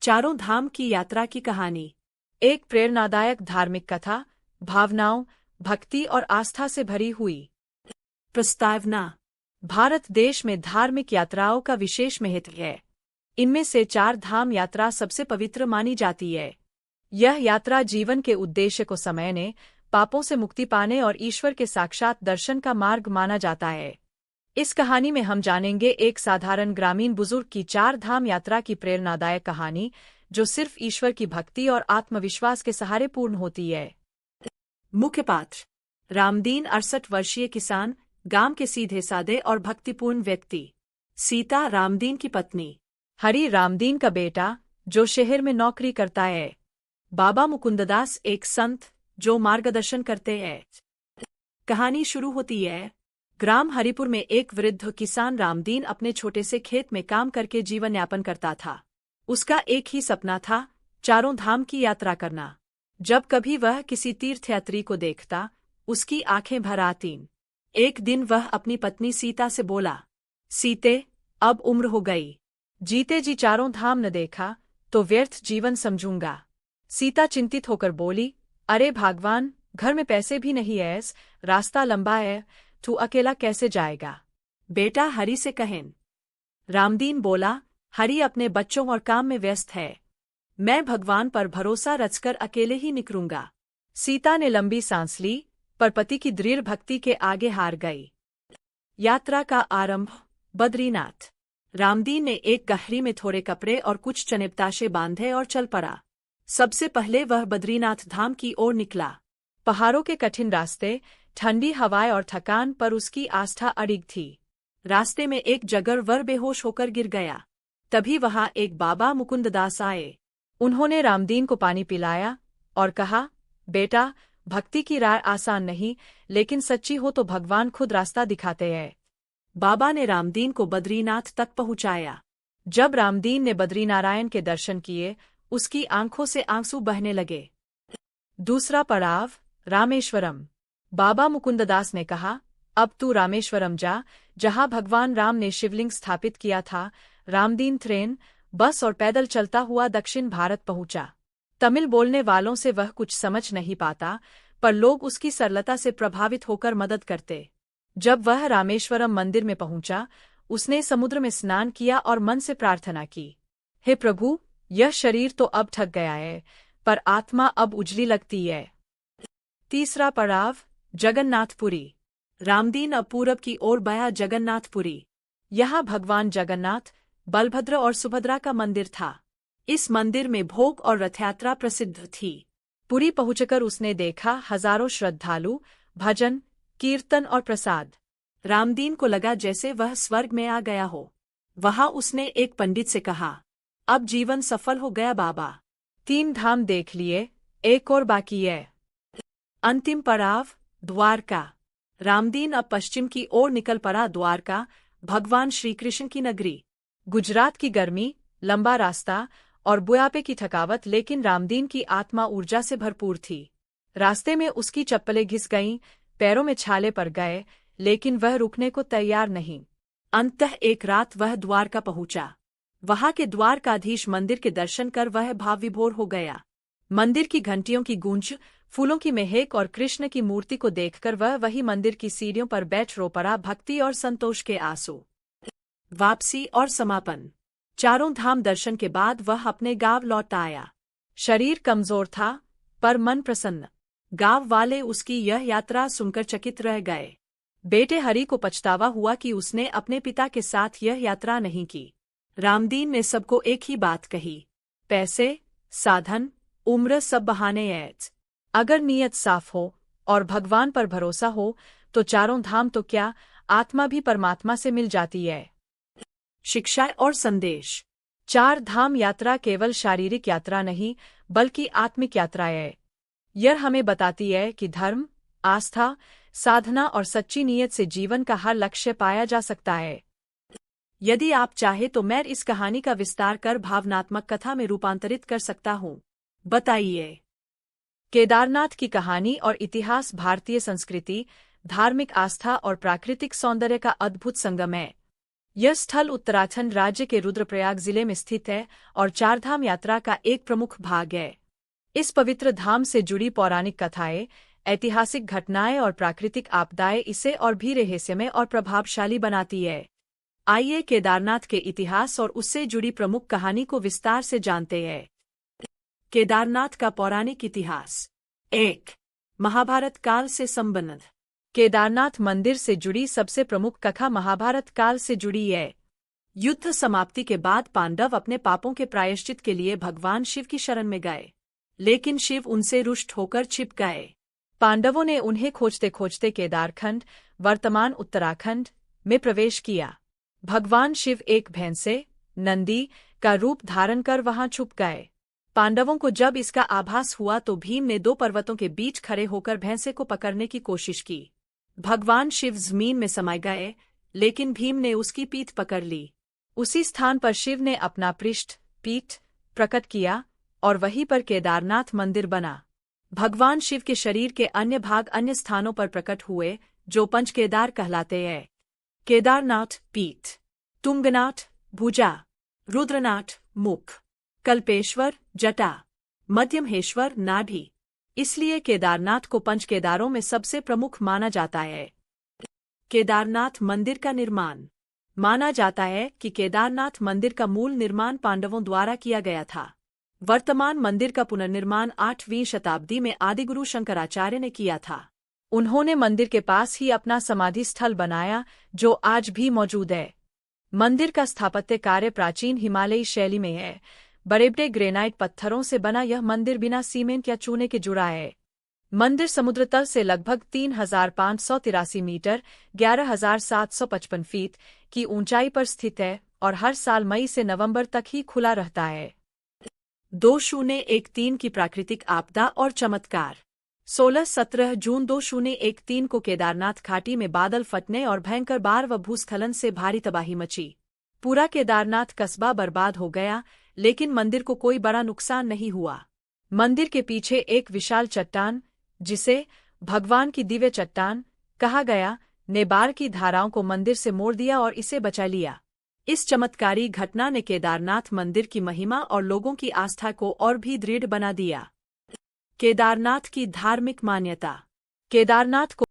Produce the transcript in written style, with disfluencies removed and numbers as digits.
चारों धाम की यात्रा की कहानी। एक प्रेरणादायक धार्मिक कथा, भावनाओं, भक्ति और आस्था से भरी हुई। प्रस्तावना। भारत देश में धार्मिक यात्राओं का विशेष महत्व है। इनमें से चार धाम यात्रा सबसे पवित्र मानी जाती है। यह यात्रा जीवन के उद्देश्य को समझने, पापों से मुक्ति पाने और ईश्वर के साक्षात दर्शन का मार्ग माना जाता है। इस कहानी में हम जानेंगे एक साधारण ग्रामीण बुजुर्ग की चार धाम यात्रा की प्रेरणादायक कहानी, जो सिर्फ ईश्वर की भक्ति और आत्मविश्वास के सहारे पूर्ण होती है। मुख्य पात्र: रामदीन 68 वर्षीय किसान, गांव के सीधे साधे और भक्तिपूर्ण व्यक्ति। सीता, रामदीन की पत्नी। हरि, रामदीन का बेटा, जो शहर में नौकरी करता है। बाबा मुकुंददास, एक संत जो मार्गदर्शन करते हैं। कहानी शुरू होती है। ग्राम हरिपुर में एक वृद्ध किसान रामदीन अपने छोटे से खेत में काम करके जीवन यापन करता था। उसका एक ही सपना था, चारों धाम की यात्रा करना। जब कभी वह किसी तीर्थयात्री को देखता, उसकी आंखें भर आतीं। एक दिन वह अपनी पत्नी सीता से बोला, सीते, अब उम्र हो गई, जीते जी चारों धाम न देखा तो व्यर्थ जीवन समझूंगा। सीता चिंतित होकर बोली, अरे भगवान, घर में पैसे भी नहीं है, रास्ता लंबा है, तू अकेला कैसे जाएगा? बेटा हरि से कहें। रामदीन बोला, हरि अपने बच्चों और काम में व्यस्त है, मैं भगवान पर भरोसा रचकर अकेले ही निकलूंगा। सीता ने लंबी सांस ली, पर पति की दृढ़ भक्ति के आगे हार गई। यात्रा का आरंभ। बद्रीनाथ। रामदीन ने एक गहरी में थोड़े कपड़े और कुछ चनेपताशे बांधे और चल पड़ा। सबसे पहले वह बद्रीनाथ धाम की ओर निकला। पहाड़ों के कठिन रास्ते, ठंडी हवाएं और थकान पर उसकी आस्था अडिग थी। रास्ते में एक जगह वह बेहोश होकर गिर गया। तभी वहां एक बाबा मुकुंददास आए। उन्होंने रामदीन को पानी पिलाया और कहा, बेटा, भक्ति की राह आसान नहीं, लेकिन सच्ची हो तो भगवान खुद रास्ता दिखाते हैं। बाबा ने रामदीन को बद्रीनाथ तक पहुंचाया। जब रामदीन ने बद्रीनारायण के दर्शन किए, उसकी आंखों से आंसू बहने लगे। दूसरा पड़ाव, रामेश्वरम। बाबा मुकुंददास ने कहा, अब तू रामेश्वरम जा, जहां भगवान राम ने शिवलिंग स्थापित किया था। रामदीन ट्रेन, बस और पैदल चलता हुआ दक्षिण भारत पहुंचा। तमिल बोलने वालों से वह कुछ समझ नहीं पाता, पर लोग उसकी सरलता से प्रभावित होकर मदद करते। जब वह रामेश्वरम मंदिर में पहुंचा, उसने समुद्र में स्नान किया और मन से प्रार्थना की, हे प्रभु, यह शरीर तो अब थक गया है, पर आत्मा अब उजली लगती है। तीसरा पड़ाव, जगन्नाथपुरी। रामदीन अब पूरब की ओर बया जगन्नाथपुरी। यहाँ भगवान जगन्नाथ, बलभद्र और सुभद्रा का मंदिर था। इस मंदिर में भोग और रथयात्रा प्रसिद्ध थी। पुरी पहुंचकर उसने देखा हजारों श्रद्धालु, भजन, कीर्तन और प्रसाद। रामदीन को लगा जैसे वह स्वर्ग में आ गया हो। वहां उसने एक पंडित से कहा, अब जीवन सफल हो गया बाबा, 3 धाम देख लिए, एक और बाकी है। अंतिम पड़ाव, द्वारका। रामदीन अब पश्चिम की ओर निकल पड़ा। द्वारका, भगवान श्री कृष्ण की नगरी। गुजरात की गर्मी, लंबा रास्ता और बुढ़ापे की थकावट, लेकिन रामदीन की आत्मा ऊर्जा से भरपूर थी। रास्ते में उसकी चप्पलें घिस गईं, पैरों में छाले पड़ गए, लेकिन वह रुकने को तैयार नहीं। अंततः एक रात वह द्वारका पहुंचा। वहां के द्वारकाधीश मंदिर के दर्शन कर वह भाव विभोर हो गया। मंदिर की घंटियों की गूंज, फूलों की महक और कृष्ण की मूर्ति को देखकर वह वही मंदिर की सीढ़ियों पर बैठ रो पड़ा, भक्ति और संतोष के आंसू। वापसी और समापन। चारों धाम दर्शन के बाद वह अपने गांव लौट आया। शरीर कमजोर था, पर मन प्रसन्न। गांव वाले उसकी यह यात्रा सुनकर चकित रह गए। बेटे हरि को पछतावा हुआ कि उसने अपने पिता के साथ यह यात्रा नहीं की। रामदीन ने सबको एक ही बात कही, पैसे, साधन, उम्र सब बहाने हैं। अगर नीयत साफ हो और भगवान पर भरोसा हो, तो चारों धाम तो क्या, आत्मा भी परमात्मा से मिल जाती है। शिक्षा और संदेश। चार धाम यात्रा केवल शारीरिक यात्रा नहीं, बल्कि आत्मिक यात्रा है। यह हमें बताती है कि धर्म, आस्था, साधना और सच्ची नीयत से जीवन का हर लक्ष्य पाया जा सकता है। यदि आप चाहे तो मैं इस कहानी का विस्तार कर भावनात्मक कथा में रूपांतरित कर सकता हूँ। बताइए। केदारनाथ की कहानी और इतिहास भारतीय संस्कृति, धार्मिक आस्था और प्राकृतिक सौंदर्य का अद्भुत संगम है। यह स्थल उत्तराखंड राज्य के रुद्रप्रयाग जिले में स्थित है और चारधाम यात्रा का एक प्रमुख भाग है। इस पवित्र धाम से जुड़ी पौराणिक कथाएं, ऐतिहासिक घटनाएं और प्राकृतिक आपदाएं इसे और भी रहस्यमय और प्रभावशाली बनाती है। आइए केदारनाथ के इतिहास और उससे जुड़ी प्रमुख कहानी को विस्तार से जानते हैं। केदारनाथ का पौराणिक इतिहास। 1. महाभारत काल से संबंध। केदारनाथ मंदिर से जुड़ी सबसे प्रमुख कथा महाभारत काल से जुड़ी है। युद्ध समाप्ति के बाद पांडव अपने पापों के प्रायश्चित के लिए भगवान शिव की शरण में गए, लेकिन शिव उनसे रुष्ट होकर छिप गए। पांडवों ने उन्हें खोजते खोजते केदारखंड, वर्तमान उत्तराखंड, में प्रवेश किया। भगवान शिव एक भैंसे, नंदी, का रूप धारण कर वहां छुप गए। पांडवों को जब इसका आभास हुआ तो भीम ने 2 पर्वतों के बीच खड़े होकर भैंसे को पकड़ने की कोशिश की। भगवान शिव जमीन में समा गए, लेकिन भीम ने उसकी पीठ पकड़ ली। उसी स्थान पर शिव ने अपना पीठ प्रकट किया और वहीं पर केदारनाथ मंदिर बना। भगवान शिव के शरीर के अन्य भाग अन्य स्थानों पर प्रकट हुए, जो पंचकेदार कहलाते हैं। केदारनाथ पीठ, तुंगनाथ भुजा, रुद्रनाथ मुख, कल्पेश्वर जटा, मध्यमहेश्वर नाभि। इसलिए केदारनाथ को पंचकेदारों में सबसे प्रमुख माना जाता है। केदारनाथ मंदिर का निर्माण। माना जाता है कि केदारनाथ मंदिर का मूल निर्माण पांडवों द्वारा किया गया था। वर्तमान मंदिर का पुनर्निर्माण 8वीं शताब्दी में आदिगुरु शंकराचार्य ने किया था। उन्होंने मंदिर के पास ही अपना समाधि स्थल बनाया, जो आज भी मौजूद है। मंदिर का स्थापत्य कार्य प्राचीन हिमालयी शैली में है। बड़े बड़े ग्रेनाइट पत्थरों से बना यह मंदिर बिना सीमेंट या चूने के जुड़ा है। मंदिर समुद्र तल से लगभग 3583 मीटर 11,755 फीट की ऊंचाई पर स्थित है और हर साल मई से नवंबर तक ही खुला रहता है। 2013 की प्राकृतिक आपदा और चमत्कार। 16-17 जून 2013 को केदारनाथ घाटी में बादल फटने और भयंकर बाढ़ व भूस्खलन से भारी तबाही मची। पूरा केदारनाथ कस्बा बर्बाद हो गया, लेकिन मंदिर को कोई बड़ा नुकसान नहीं हुआ। मंदिर के पीछे एक विशाल चट्टान, जिसे भगवान की दिव्य चट्टान कहा गया, ने बाढ़ की धाराओं को मंदिर से मोड़ दिया और इसे बचा लिया। इस चमत्कारी घटना ने केदारनाथ मंदिर की महिमा और लोगों की आस्था को और भी दृढ़ बना दिया। केदारनाथ की धार्मिक मान्यता। केदारनाथ को